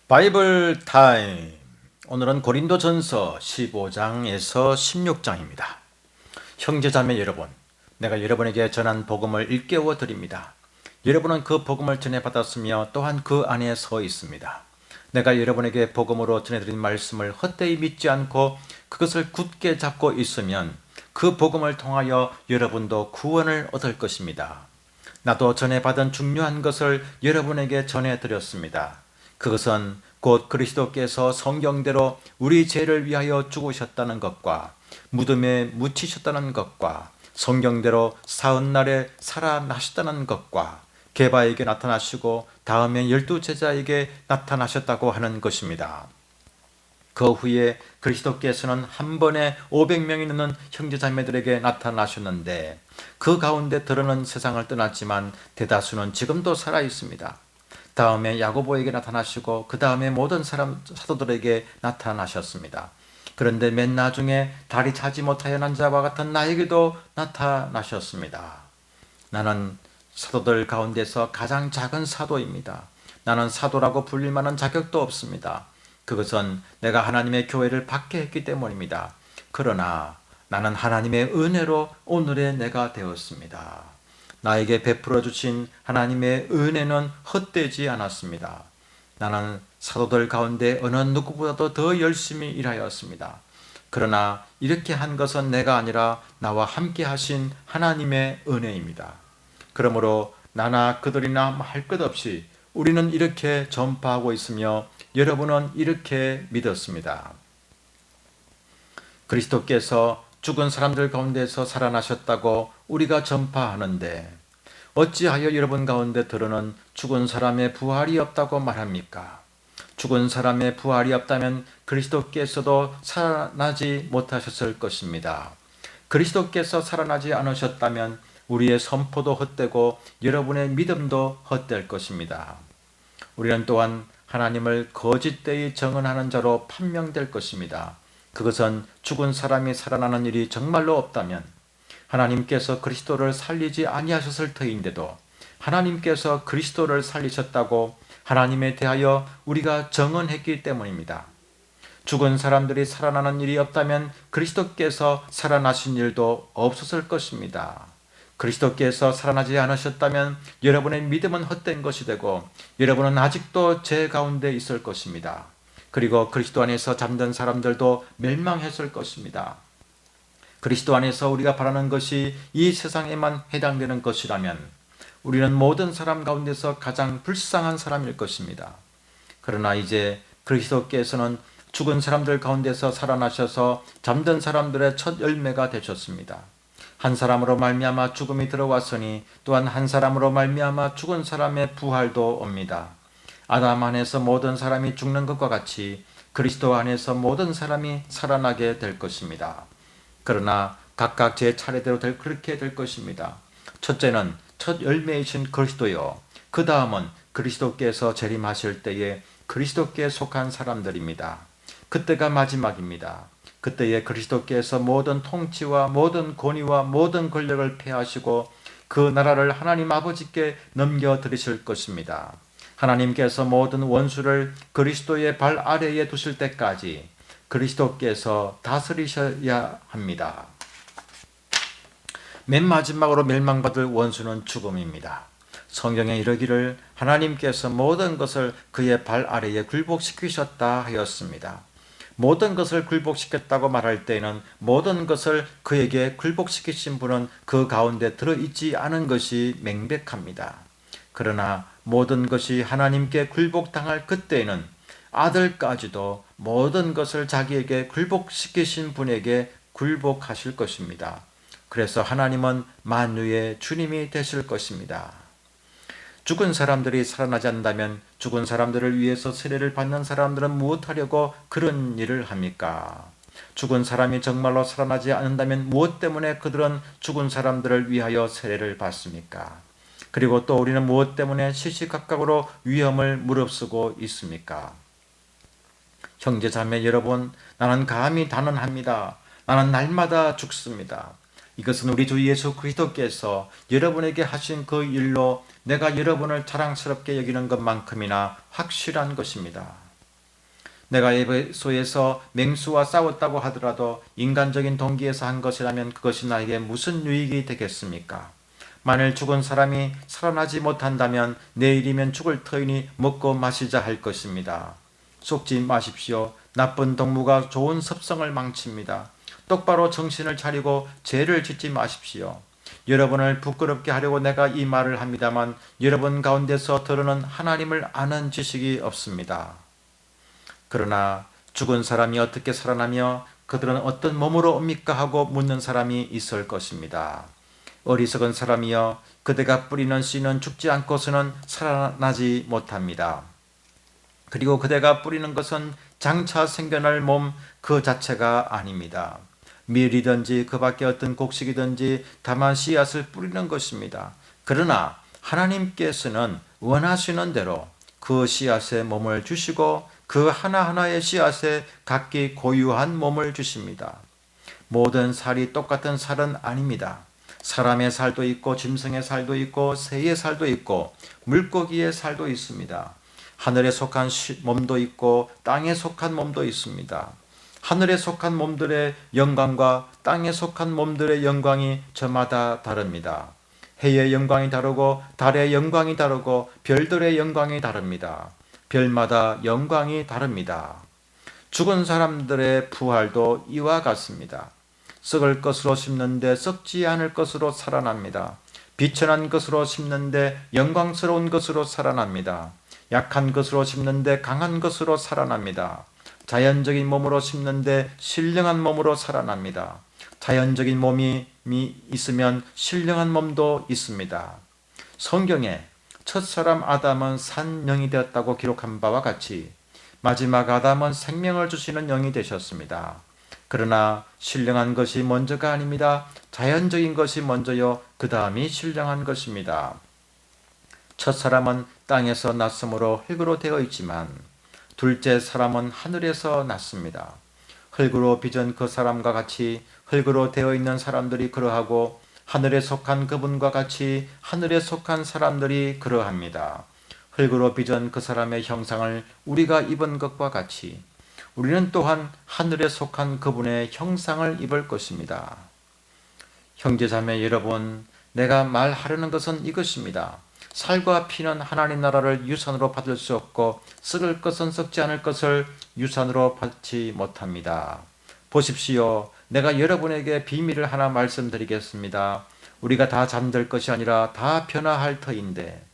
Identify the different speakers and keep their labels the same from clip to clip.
Speaker 1: 바이블 타임. 오늘은 고린도전서 15장에서 16장입니다. 형제자매 여러분, 내가 여러분에게 전한 복음을 일깨워 드립니다. 여러분은 그 복음을 전해받았으며 또한 그 안에 서 있습니다. 내가 여러분에게 복음으로 전해드린 말씀을 헛되이 믿지 않고 그것을 굳게 잡고 있으면 그 복음을 통하여 여러분도 구원을 얻을 것입니다. 나도 전해받은 중요한 것을 여러분에게 전해드렸습니다. 그것은 곧 그리스도께서 성경대로 우리 죄를 위하여 죽으셨다는 것과 무덤에 묻히셨다는 것과 성경대로 사흘날에 살아나셨다는 것과 게바에게 나타나시고 다음에 12제자에게 나타나셨다고 하는 것입니다. 그 후에 그리스도께서는 한 번에 500명이 넘는 형제자매들에게 나타나셨는데 그 가운데 들어는 세상을 떠났지만 대다수는 지금도 살아 있습니다. 다음에 야고보에게 나타나시고 그 다음에 모든 사도들에게 나타나셨습니다. 그런데 맨 나중에 다리 차지 못하여 난 자와 같은 나에게도 나타나셨습니다. 나는 사도들 가운데서 가장 작은 사도입니다. 나는 사도라고 불릴 만한 자격도 없습니다. 그것은 내가 하나님의 교회를 받게 했기 때문입니다. 그러나 나는 하나님의 은혜로 오늘의 내가 되었습니다. 나에게 베풀어 주신 하나님의 은혜는 헛되지 않았습니다. 나는 사도들 가운데 어느 누구보다도 더 열심히 일하였습니다. 그러나 이렇게 한 것은 내가 아니라 나와 함께 하신 하나님의 은혜입니다. 그러므로 나나 그들이나 할 것 없이 우리는 이렇게 전파하고 있으며 여러분은 이렇게 믿었습니다. 그리스도께서 죽은 사람들 가운데서 살아나셨다고 우리가 전파하는데 어찌하여 여러분 가운데 들어는 죽은 사람의 부활이 없다고 말합니까? 죽은 사람의 부활이 없다면 그리스도께서도 살아나지 못하셨을 것입니다. 그리스도께서 살아나지 않으셨다면 우리의 선포도 헛되고 여러분의 믿음도 헛될 것입니다. 우리는 또한 하나님을 거짓되이 정언하는 자로 판명될 것입니다. 그것은 죽은 사람이 살아나는 일이 정말로 없다면 하나님께서 그리스도를 살리지 아니하셨을 터인데도 하나님께서 그리스도를 살리셨다고 하나님에 대하여 우리가 정언했기 때문입니다. 죽은 사람들이 살아나는 일이 없다면 그리스도께서 살아나신 일도 없었을 것입니다. 그리스도께서 살아나지 않으셨다면 여러분의 믿음은 헛된 것이 되고 여러분은 아직도 죄 가운데 있을 것입니다. 그리고 그리스도 안에서 잠든 사람들도 멸망했을 것입니다. 그리스도 안에서 우리가 바라는 것이 이 세상에만 해당되는 것이라면 우리는 모든 사람 가운데서 가장 불쌍한 사람일 것입니다. 그러나 이제 그리스도께서는 죽은 사람들 가운데서 살아나셔서 잠든 사람들의 첫 열매가 되셨습니다. 한 사람으로 말미암아 죽음이 들어왔으니 또한 한 사람으로 말미암아 죽은 사람의 부활도 옵니다. 아담 안에서 모든 사람이 죽는 것과 같이 그리스도 안에서 모든 사람이 살아나게 될 것입니다. 그러나 각각 제 차례대로 그렇게 될 것입니다. 첫째는 첫 열매이신 그리스도요. 그 다음은 그리스도께서 재림하실 때에 그리스도께 속한 사람들입니다. 그때가 마지막입니다. 그때에 그리스도께서 모든 통치와 모든 권위와 모든 권력을 폐하시고 그 나라를 하나님 아버지께 넘겨드리실 것입니다. 하나님께서 모든 원수를 그리스도의 발 아래에 두실 때까지 그리스도께서 다스리셔야 합니다. 맨 마지막으로 멸망받을 원수는 죽음입니다. 성경에 이르기를 하나님께서 모든 것을 그의 발 아래에 굴복시키셨다 하였습니다. 모든 것을 굴복시켰다고 말할 때에는 모든 것을 그에게 굴복시키신 분은 그 가운데 들어있지 않은 것이 명백합니다. 그러나 모든 것이 하나님께 굴복당할 그때에는 아들까지도 모든 것을 자기에게 굴복시키신 분에게 굴복하실 것입니다. 그래서 하나님은 만유의 주님이 되실 것입니다. 죽은 사람들이 살아나지 않는다면 죽은 사람들을 위해서 세례를 받는 사람들은 무엇하려고 그런 일을 합니까? 죽은 사람이 정말로 살아나지 않는다면 무엇 때문에 그들은 죽은 사람들을 위하여 세례를 받습니까? 그리고 또 우리는 무엇 때문에 시시각각으로 위험을 무릅쓰고 있습니까? 형제 자매 여러분, 나는 감히 단언합니다. 나는 날마다 죽습니다. 이것은 우리 주 예수 그리스도께서 여러분에게 하신 그 일로 내가 여러분을 자랑스럽게 여기는 것만큼이나 확실한 것입니다. 내가 에베소에서 맹수와 싸웠다고 하더라도 인간적인 동기에서 한 것이라면 그것이 나에게 무슨 유익이 되겠습니까? 만일 죽은 사람이 살아나지 못한다면 내일이면 죽을 터이니 먹고 마시자 할 것입니다. 속지 마십시오. 나쁜 동무가 좋은 습성을 망칩니다. 똑바로 정신을 차리고 죄를 짓지 마십시오. 여러분을 부끄럽게 하려고 내가 이 말을 합니다만 여러분 가운데서 들어는 하나님을 아는 지식이 없습니다. 그러나 죽은 사람이 어떻게 살아나며 그들은 어떤 몸으로 옵니까 하고 묻는 사람이 있을 것입니다. 어리석은 사람이여, 그대가 뿌리는 씨는 죽지 않고서는 살아나지 못합니다. 그리고 그대가 뿌리는 것은 장차 생겨날 몸 그 자체가 아닙니다. 밀이든지 그 밖에 어떤 곡식이든지 다만 씨앗을 뿌리는 것입니다. 그러나 하나님께서는 원하시는 대로 그 씨앗에 몸을 주시고 그 하나하나의 씨앗에 각기 고유한 몸을 주십니다. 모든 살이 똑같은 살은 아닙니다. 사람의 살도 있고 짐승의 살도 있고 새의 살도 있고 물고기의 살도 있습니다. 하늘에 속한 몸도 있고 땅에 속한 몸도 있습니다. 하늘에 속한 몸들의 영광과 땅에 속한 몸들의 영광이 저마다 다릅니다. 해의 영광이 다르고 달의 영광이 다르고 별들의 영광이 다릅니다. 별마다 영광이 다릅니다. 죽은 사람들의 부활도 이와 같습니다. 썩을 것으로 심는데 썩지 않을 것으로 살아납니다. 비천한 것으로 심는데 영광스러운 것으로 살아납니다. 약한 것으로 심는데 강한 것으로 살아납니다. 자연적인 몸으로 심는데 신령한 몸으로 살아납니다. 자연적인 몸이 있으면 신령한 몸도 있습니다. 성경에 첫사람 아담은 산 영이 되었다고 기록한 바와 같이 마지막 아담은 생명을 주시는 영이 되셨습니다. 그러나 신령한 것이 먼저가 아닙니다. 자연적인 것이 먼저요, 그 다음이 신령한 것입니다. 첫사람은 땅에서 났으므로 흙으로 되어 있지만 둘째 사람은 하늘에서 났습니다. 흙으로 빚은 그 사람과 같이 흙으로 되어 있는 사람들이 그러하고 하늘에 속한 그분과 같이 하늘에 속한 사람들이 그러합니다. 흙으로 빚은 그 사람의 형상을 우리가 입은 것과 같이 우리는 또한 하늘에 속한 그분의 형상을 입을 것입니다. 형제자매 여러분, 내가 말하려는 것은 이것입니다. 살과 피는 하나님 나라를 유산으로 받을 수 없고 썩을 것은 썩지 않을 것을 유산으로 받지 못합니다. 보십시오. 내가 여러분에게 비밀을 하나 말씀드리겠습니다. 우리가 다 잠들 것이 아니라 다 변화할 터인데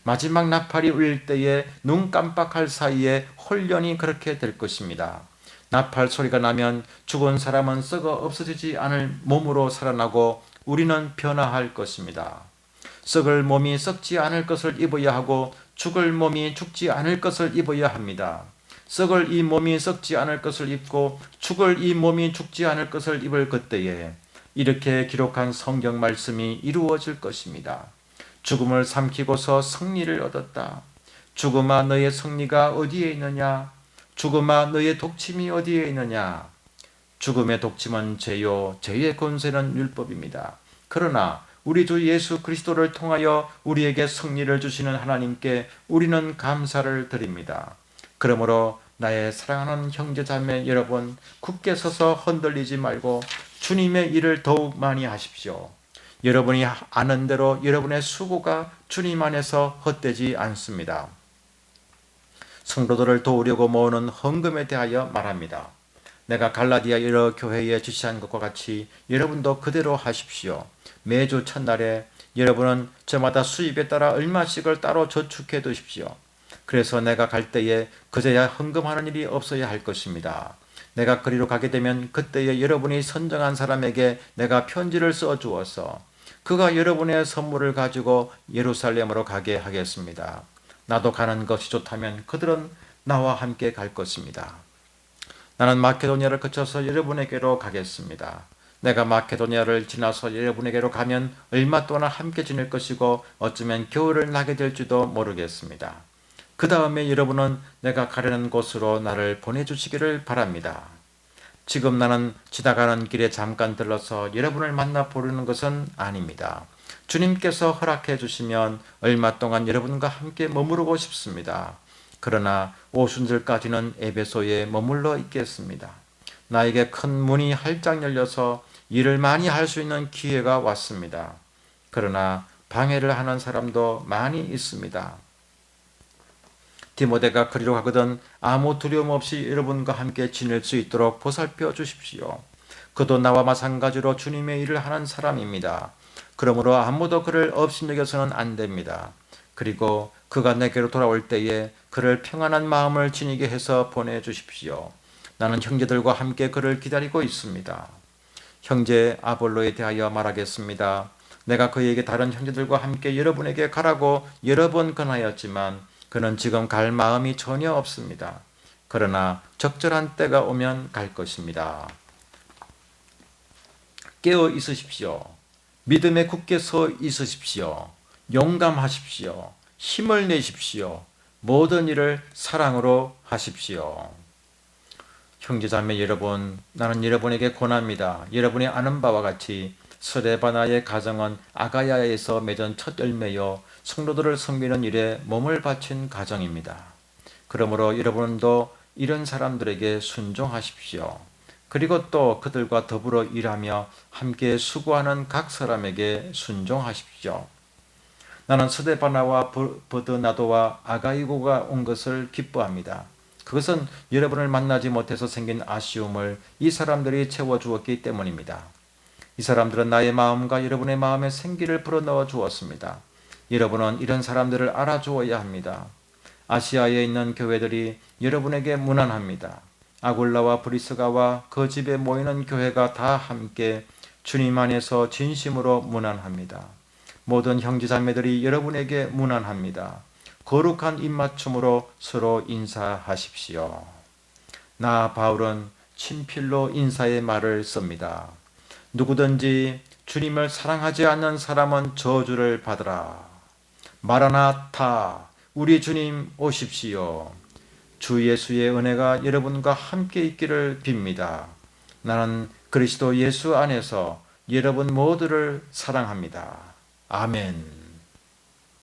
Speaker 1: 마지막 나팔이 울릴 때에 눈 깜빡할 사이에 홀연히 그렇게 될 것입니다. 나팔 소리가 나면 죽은 사람은 썩어 없어지지 않을 몸으로 살아나고 우리는 변화할 것입니다. 썩을 몸이 썩지 않을 것을 입어야 하고 죽을 몸이 죽지 않을 것을 입어야 합니다. 썩을 이 몸이 썩지 않을 것을 입고 죽을 이 몸이 죽지 않을 것을 입을 그때에 이렇게 기록한 성경 말씀이 이루어질 것입니다. 죽음을 삼키고서 승리를 얻었다. 죽음아 너의 승리가 어디에 있느냐? 죽음아 너의 독침이 어디에 있느냐? 죽음의 독침은 죄요, 죄의 권세는 율법입니다. 그러나 우리 주 예수 그리스도를 통하여 우리에게 승리를 주시는 하나님께 우리는 감사를 드립니다. 그러므로 나의 사랑하는 형제자매 여러분, 굳게 서서 흔들리지 말고 주님의 일을 더욱 많이 하십시오. 여러분이 아는 대로 여러분의 수고가 주님 안에서 헛되지 않습니다. 성도들을 도우려고 모으는 헌금에 대하여 말합니다. 내가 갈라디아 여러 교회에 지시한 것과 같이 여러분도 그대로 하십시오. 매주 첫날에 여러분은 저마다 수입에 따라 얼마씩을 따로 저축해 두십시오. 그래서 내가 갈 때에 그제야 헌금하는 일이 없어야 할 것입니다. 내가 그리로 가게 되면 그때에 여러분이 선정한 사람에게 내가 편지를 써 주어서 그가 여러분의 선물을 가지고 예루살렘으로 가게 하겠습니다. 나도 가는 것이 좋다면 그들은 나와 함께 갈 것입니다. 나는 마케도니아를 거쳐서 여러분에게로 가겠습니다. 내가 마케도니아를 지나서 여러분에게로 가면 얼마 동안 함께 지낼 것이고 어쩌면 겨울을 나게 될지도 모르겠습니다. 그 다음에 여러분은 내가 가려는 곳으로 나를 보내주시기를 바랍니다. 지금 나는 지나가는 길에 잠깐 들러서 여러분을 만나 보려는 것은 아닙니다. 주님께서 허락해 주시면 얼마 동안 여러분과 함께 머무르고 싶습니다. 그러나 오순절까지는 에베소에 머물러 있겠습니다. 나에게 큰 문이 활짝 열려서 일을 많이 할 수 있는 기회가 왔습니다. 그러나 방해를 하는 사람도 많이 있습니다. 디모데가 그리로 가거든 아무 두려움 없이 여러분과 함께 지낼 수 있도록 보살펴 주십시오. 그도 나와 마찬가지로 주님의 일을 하는 사람입니다. 그러므로 아무도 그를 업신여겨서는 안 됩니다. 그리고 그가 내게로 돌아올 때에 그를 평안한 마음을 지니게 해서 보내주십시오. 나는 형제들과 함께 그를 기다리고 있습니다. 형제 아볼로에 대하여 말하겠습니다. 내가 그에게 다른 형제들과 함께 여러분에게 가라고 여러 번 권하였지만 그는 지금 갈 마음이 전혀 없습니다. 그러나 적절한 때가 오면 갈 것입니다. 깨어 있으십시오. 믿음에 굳게 서 있으십시오. 용감하십시오. 힘을 내십시오. 모든 일을 사랑으로 하십시오. 형제자매 여러분, 나는 여러분에게 권합니다. 여러분이 아는 바와 같이 스데바나의 가정은 아가야에서 맺은 첫 열매요 성도들을 섬기는 일에 몸을 바친 가정입니다. 그러므로 여러분도 이런 사람들에게 순종하십시오. 그리고 또 그들과 더불어 일하며 함께 수고하는 각 사람에게 순종하십시오. 나는 스데바나와 버드나도와 아가이고가 온 것을 기뻐합니다. 그것은 여러분을 만나지 못해서 생긴 아쉬움을 이 사람들이 채워주었기 때문입니다. 이 사람들은 나의 마음과 여러분의 마음에 생기를 불어넣어 주었습니다. 여러분은 이런 사람들을 알아주어야 합니다. 아시아에 있는 교회들이 여러분에게 무난합니다. 아굴라와 브리스가와 그 집에 모이는 교회가 다 함께 주님 안에서 진심으로 무난합니다. 모든 형제자매들이 여러분에게 무난합니다. 거룩한 입맞춤으로 서로 인사하십시오. 나 바울은 친필로 인사의 말을 씁니다. 누구든지 주님을 사랑하지 않는 사람은 저주를 받으라. 마라나타, 우리 주님 오십시오. 주 예수의 은혜가 여러분과 함께 있기를 빕니다. 나는 그리스도 예수 안에서 여러분 모두를 사랑합니다. 아멘.